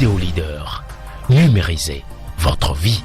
Vidéo Leader. Numérisez votre vie.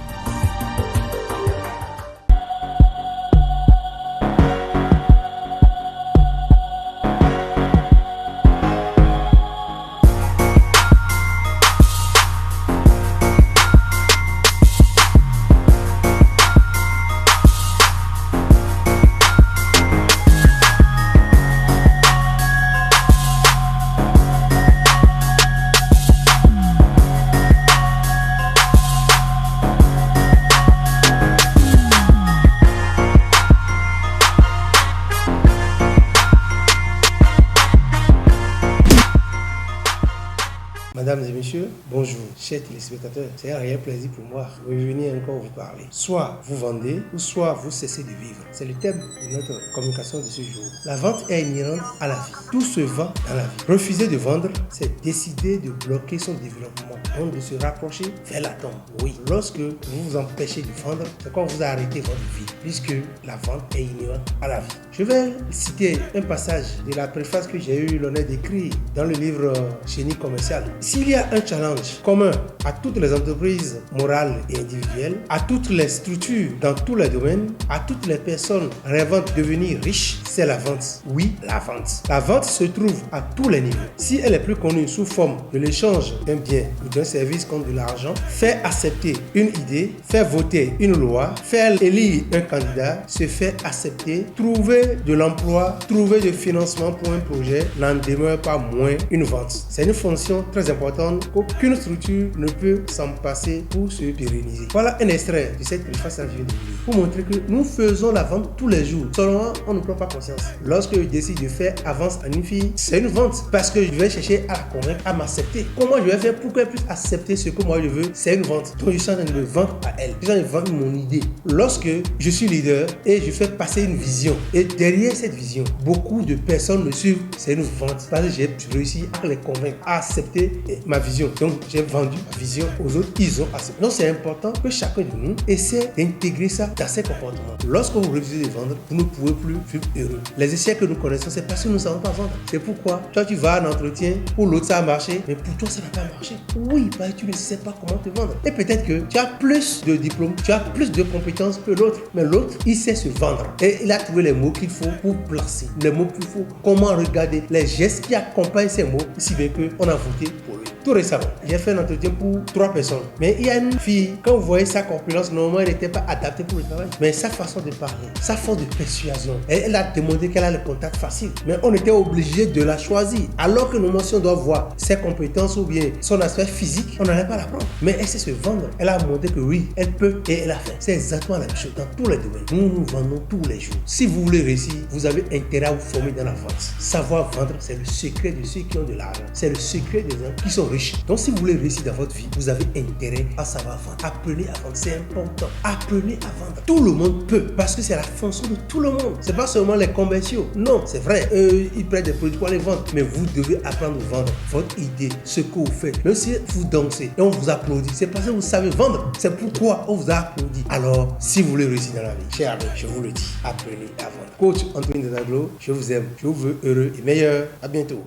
Mesdames et messieurs, bonjour, chers téléspectateurs. C'est un réel plaisir pour moi de venir encore vous parler. Soit vous vendez, ou soit vous cessez de vivre. C'est le thème de notre communication de ce jour. La vente est inhérente à la vie. Tout se vend dans la vie. Refuser de vendre, c'est décider de bloquer son développement, donc de se rapprocher vers la tombe. Oui, lorsque vous vous empêchez de vendre, c'est quand vous arrêtez votre vie, puisque la vente est inhérente à la vie. Je vais citer un passage de la préface que j'ai eu l'honneur d'écrire dans le livre Génie commercial. S'il y a un challenge commun à toutes les entreprises morales et individuelles, à toutes les structures dans tous les domaines, à toutes les personnes rêvant de devenir riches, c'est la vente. Oui, la vente. La vente se trouve à tous les niveaux. Si elle est plus connue sous forme de l'échange d'un bien ou d'un service contre de l'argent, faire accepter une idée, faire voter une loi, faire élire un candidat, se faire accepter, trouver de l'emploi, trouver du financement pour un projet n'en demeure pas moins une vente. C'est une fonction très importante qu'aucune structure ne peut s'en passer pour se pérenniser. Voilà un extrait de cette préface à vivre pour montrer que nous faisons la vente tous les jours. Seulement, on ne prend pas conscience. Lorsque je décide de faire avance à une fille, c'est une vente parce que je vais chercher à la convaincre à m'accepter. Comment je vais faire pour qu'elle puisse accepter ce que moi je veux? C'est une vente. Donc je suis en train de me vendre à elle. Je suis en train de vendre mon idée. Lorsque je suis leader et je fais passer une vision, et derrière cette vision, beaucoup de personnes me suivent, c'est une vente parce que j'ai réussi à les convaincre à accepter ma vision. Donc j'ai vendu ma vision aux autres, ils ont accepté. Donc c'est important que chacun de nous essaie d'intégrer ça dans ses comportements. Lorsque vous refusez de vendre, vous ne pouvez plus vivre heureux. Les échecs que nous connaissons, c'est parce que nous ne savons pas vendre. C'est pourquoi toi tu vas à un entretien, pour l'autre ça a marché, mais pour toi ça n'a pas marché. Oui, parce que tu ne sais pas comment te vendre. Et peut-être que tu as plus de diplômes, tu as plus de compétences que l'autre, mais l'autre il sait se vendre et il a trouvé les mots qu'il faut pour placer, les mots qu'il faut, comment regarder, les gestes qui accompagnent ces mots, si bien qu'on a voté pour lui. Tout récemment, j'ai fait un entretien pour 3 personnes. Mais il y a une fille, quand vous voyez sa corpulence, normalement elle n'était pas adaptée pour le travail. Mais sa façon de parler, sa force de persuasion, elle a demandé qu'elle a le contact facile. Mais on était obligé de la choisir. Alors que normalement, si on doit voir ses compétences ou bien son aspect physique, on n'allait pas la prendre. Mais elle sait se vendre. Elle a montré que oui, elle peut et elle a fait. C'est exactement la même chose dans tous les domaines. Nous nous vendons tous les jours. Si vous voulez réussir, vous avez intérêt à vous former dans la vente. Savoir vendre, c'est le secret de ceux qui ont de l'argent. C'est le secret des gens qui sont riches. Donc si vous voulez réussir dans votre vie, vous avez intérêt à savoir vendre. Apprenez à vendre, c'est important. Apprenez à vendre. Tout le monde peut, parce que c'est la fonction de tout le monde. C'est pas seulement les commerciaux. Non, c'est vrai. Ils prennent des produits pour les vendre. Mais vous devez apprendre à vendre votre idée, ce que vous faites. Même si vous dansez et on vous applaudit, c'est parce que vous savez vendre. C'est pourquoi on vous a applaudi. Alors, si vous voulez réussir dans la vie, chers amis, je vous le dis, apprenez à vendre. Coach Anthony Desaglo, je vous aime. Je vous veux heureux et meilleur. À bientôt.